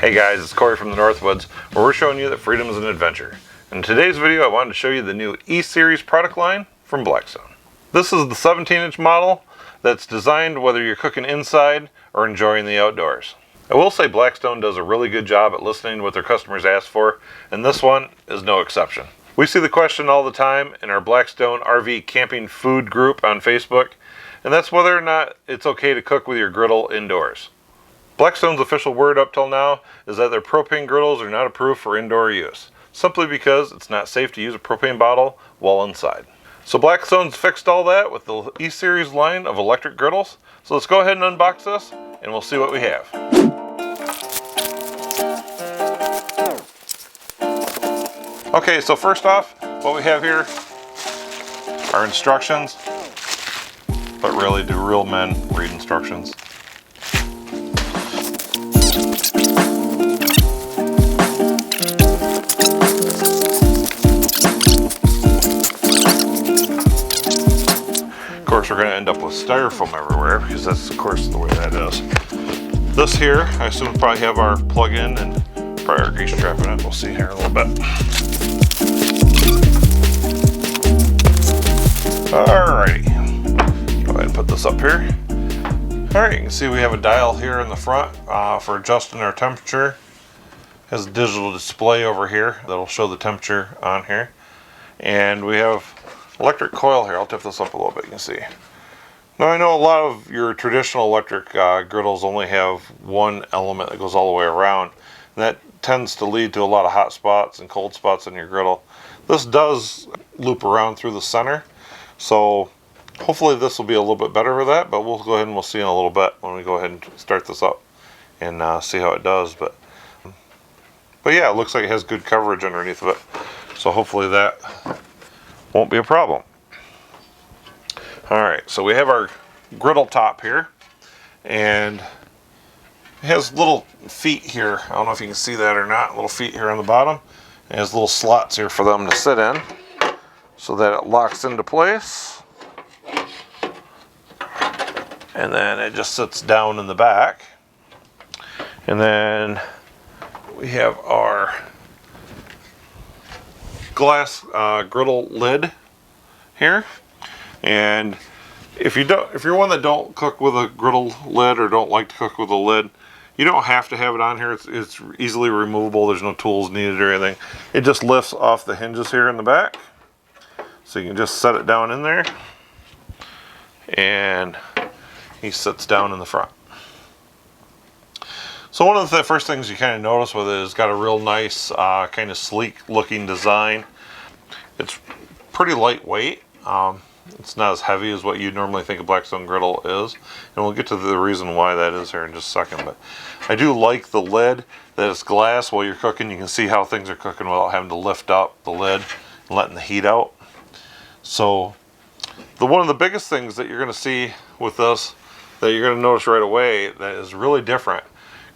Hey guys, it's Corey from the Northwoods, where we're showing you that freedom is an adventure. In today's video, I wanted to show you the new E-series product line from Blackstone. This is the 17-inch model that's designed whether you're cooking inside or enjoying the outdoors. I will say Blackstone does a really good job at listening to what their customers ask for, and this one is no exception. We see the question all the time in our Blackstone RV camping food group on Facebook, and that's whether or not it's okay to cook with your griddle indoors. Blackstone's official word up till now is that their propane griddles are not approved for indoor use, simply because it's not safe to use a propane bottle while inside. So Blackstone's fixed all that with the E-series line of electric griddles. So let's go ahead and unbox this and we'll see what we have. Okay, so first off, what we have here are instructions, but really, do real men read instructions? Of course, we're going to end up with styrofoam everywhere because that's, of course, the way that is. This here, I assume we'll probably have our plug-in and probably our grease trap in it. We'll see here in a little bit. Alrighty, go ahead and put this up here. Alright, you can see we have a dial here in the front for adjusting our temperature. It has a digital display over here that'll show the temperature on here. And we have electric coil here. I'll tip this up a little bit, you can see. Now I know a lot of your traditional electric griddles only have one element that goes all the way around. And that tends to lead to a lot of hot spots and cold spots in your griddle. This does loop around through the center. So hopefully this will be a little bit better with that, but we'll go ahead and we'll see in a little bit when we go ahead and start this up and see how it does. But yeah, it looks like it has good coverage underneath of it. So hopefully that won't be a problem. Alright, so we have our griddle top here, and it has little feet here. I don't know if you can see that or not, little feet here on the bottom. It has little slots here for them to sit in so that it locks into place. And then it just sits down in the back. And then we have our glass griddle lid here. And if you're one that don't cook with a griddle lid or don't like to cook with a lid, you don't have to have it on here. It's easily removable. There's no tools needed or anything. It just lifts off the hinges here in the back. So you can just set it down in there. And he sits down in the front. So one of the first things you kind of notice with it is it's got a real nice kind of sleek looking design. It's pretty lightweight. It's not as heavy as what you'd normally think a Blackstone griddle is, and we'll get to the reason why that is here in just a second. But I do like the lid, that it's glass. While you're cooking, you can see how things are cooking without having to lift up the lid and letting the heat out. So one of the biggest things that you're going to see with this, that you're going to notice right away, that is really different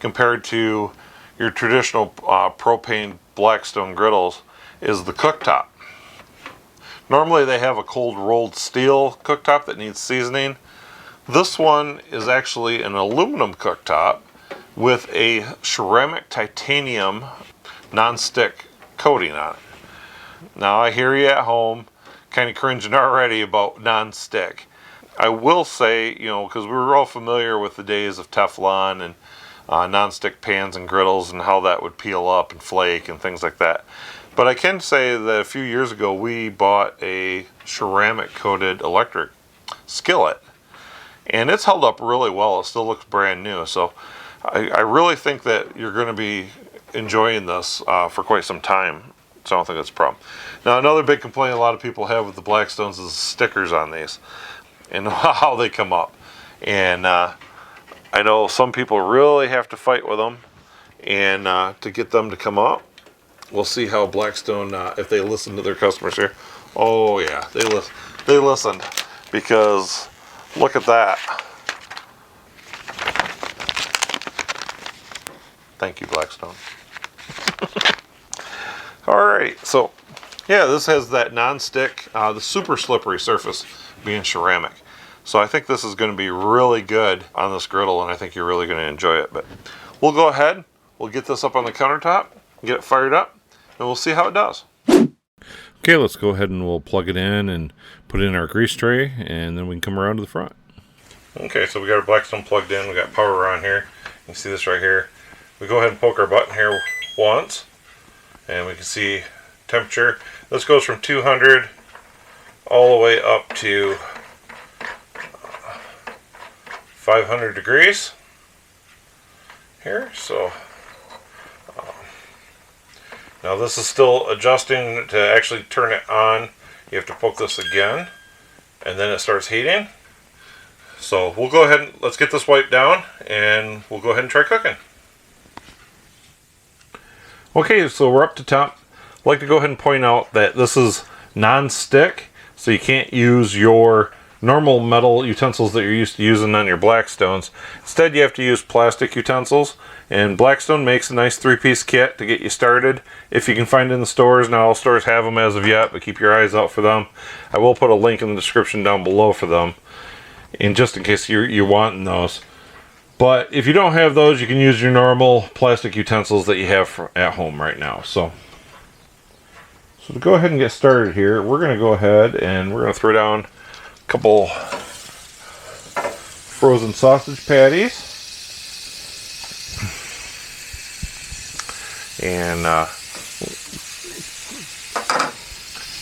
compared to your traditional propane Blackstone griddles, is the cooktop. Normally they have a cold rolled steel cooktop that needs seasoning. This one is actually an aluminum cooktop with a ceramic titanium non-stick coating on it. Now I hear you at home kind of cringing already about non-stick. I will say, you know, because we were all familiar with the days of Teflon and non-stick pans and griddles and how that would peel up and flake and things like that. But I can say that a few years ago we bought a ceramic coated electric skillet, and it's held up really well. It still looks brand new. So I really think that you're going to be enjoying this for quite some time. So I don't think that's a problem. Now another big complaint a lot of people have with the Blackstones is the stickers on these and how they come up. And I know some people really have to fight with them and to get them to come up. We'll see how Blackstone, if they listen to their customers here. Oh yeah, they listened, because look at that. Thank you, Blackstone. Alright, so yeah, this has that non-stick, the super slippery surface being ceramic. So I think this is going to be really good on this griddle, and I think you're really going to enjoy it. But we'll go ahead, we'll get this up on the countertop, get it fired up, and we'll see how it does. Okay, let's go ahead and we'll plug it in and put it in our grease tray, and then we can come around to the front. Okay, so we got our Blackstone plugged in, we got power on here. You can see this right here. We go ahead and poke our button here once, and we can see temperature. This goes from 200 all the way up to 500 degrees here. So now this is still adjusting. To actually turn it on, you have to poke this again, and then it starts heating. So we'll go ahead and let's get this wiped down, and we'll go ahead and try cooking. Okay, so we're up to top. I'd like to go ahead and point out that this is non-stick, so you can't use your normal metal utensils that you're used to using on your Blackstones. Instead, you have to use plastic utensils, and Blackstone makes a nice 3-piece kit to get you started. If you can find it in the stores, now all stores have them as of yet, but keep your eyes out for them. I will put a link in the description down below for them, and just in case you're wanting those. But if you don't have those, you can use your normal plastic utensils that you have at home right now. So to go ahead and get started here, we're going to go ahead and we're going to throw down a couple frozen sausage patties. And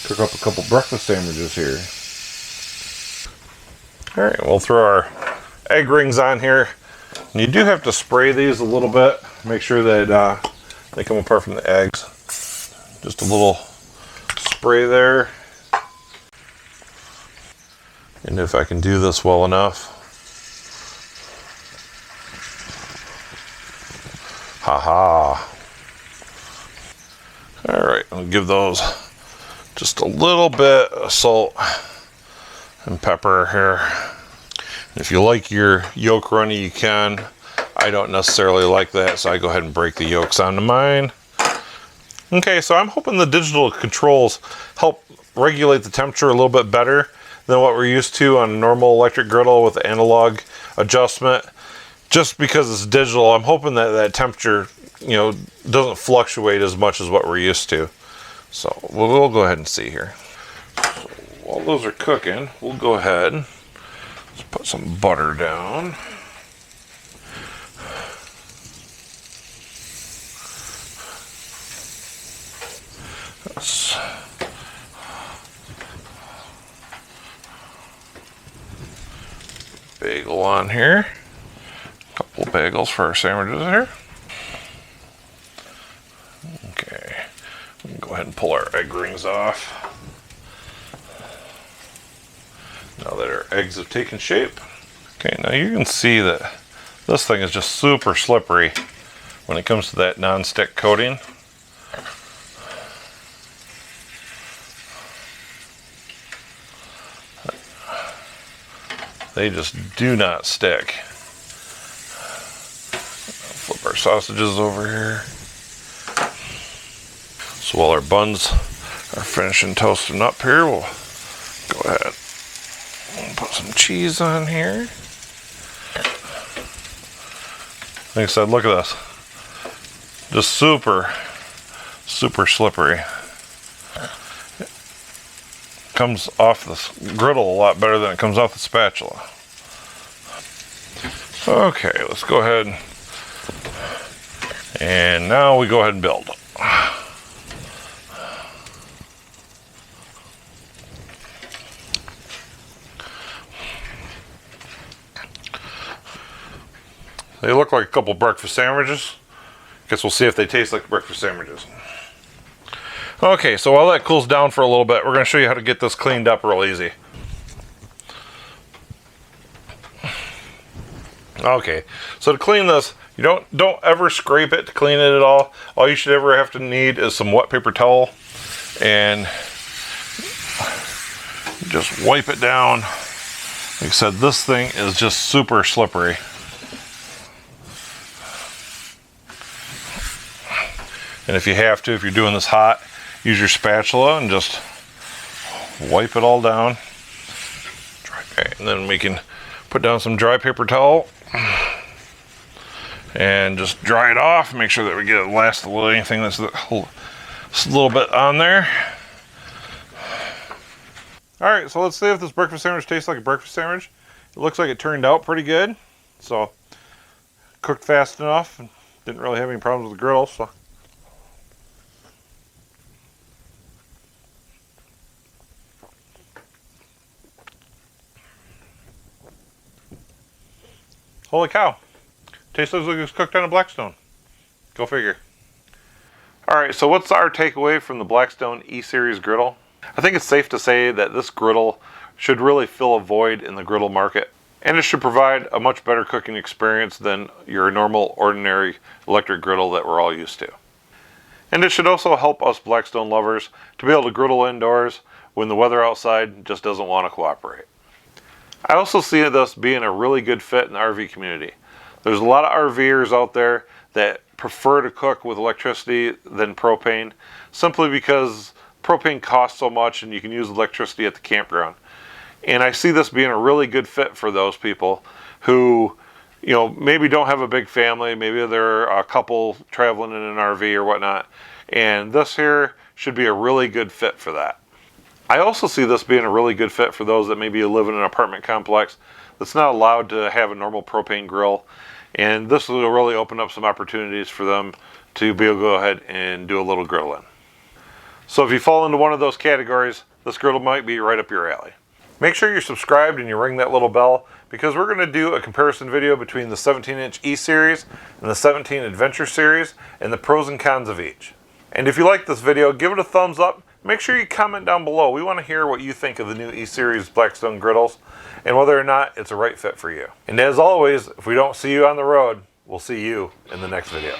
cook up a couple breakfast sandwiches here. Alright, we'll throw our egg rings on here. And you do have to spray these a little bit. Make sure that they come apart from the eggs. Just a little spray there. And if I can do this well enough. Haha. Alright, I'll give those just a little bit of salt and pepper here. If you like your yolk runny, you can. I don't necessarily like that, so I go ahead and break the yolks onto mine. Okay, so I'm hoping the digital controls help regulate the temperature a little bit better than what we're used to on a normal electric griddle with the analog adjustment. Just because it's digital, I'm hoping that that temperature, doesn't fluctuate as much as what we're used to. So we'll go ahead and see here. So while those are cooking, we'll go ahead. Let's put some butter down. Let's bagel on here. A couple bagels for our sandwiches here. Okay, we can go ahead and pull our egg rings off. Now that our eggs have taken shape. Okay, now you can see that this thing is just super slippery when it comes to that non-stick coating. They just do not stick. Flip our sausages over here. So while our buns are finishing toasting up here, we'll go ahead and put some cheese on here. Like I said, look at this. Just super, super slippery. Comes off the griddle a lot better than it comes off the spatula. Okay, let's go ahead and now we go ahead and build. They look like a couple breakfast sandwiches. Guess we'll see if they taste like breakfast sandwiches. Okay, so while that cools down for a little bit, we're going to show you how to get this cleaned up real easy. Okay, so to clean this, you don't ever scrape it to clean it at all. All you should ever have to need is some wet paper towel and just wipe it down. Like I said, this thing is just super slippery. And if you have to, if you're doing this hot, use your spatula and just wipe it all down. Okay, and then we can put down some dry paper towel and just dry it off. Make sure that we get the last of anything that's just a little bit on there. All right, so let's see if this breakfast sandwich tastes like a breakfast sandwich. It looks like it turned out pretty good. So cooked fast enough, and didn't really have any problems with the griddle. So holy cow, tastes like it was cooked on a Blackstone. Go figure. All right, so what's our takeaway from the Blackstone E-series griddle? I think it's safe to say that this griddle should really fill a void in the griddle market, and it should provide a much better cooking experience than your normal, ordinary electric griddle that we're all used to. And it should also help us Blackstone lovers to be able to griddle indoors when the weather outside just doesn't want to cooperate. I also see this being a really good fit in the RV community. There's a lot of RVers out there that prefer to cook with electricity than propane, simply because propane costs so much and you can use electricity at the campground. And I see this being a really good fit for those people who, you know, maybe don't have a big family, maybe they're a couple traveling in an RV or whatnot, and this here should be a really good fit for that. I also see this being a really good fit for those that maybe live in an apartment complex that's not allowed to have a normal propane grill, and this will really open up some opportunities for them to be able to go ahead and do a little grilling. So if you fall into one of those categories, this griddle might be right up your alley. Make sure you're subscribed and you ring that little bell, because we're going to do a comparison video between the 17-inch E-series and the 17 Adventure series and the pros and cons of each. And if you like this video, give it a thumbs up. Make sure you comment down below. We want to hear what you think of the new E-series Blackstone griddles and whether or not it's a right fit for you. And as always, if we don't see you on the road, we'll see you in the next video.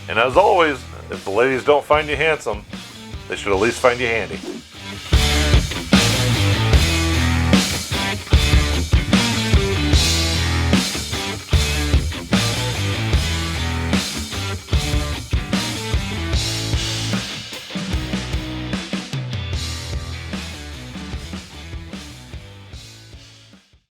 And as always, if the ladies don't find you handsome, they should at least find you handy.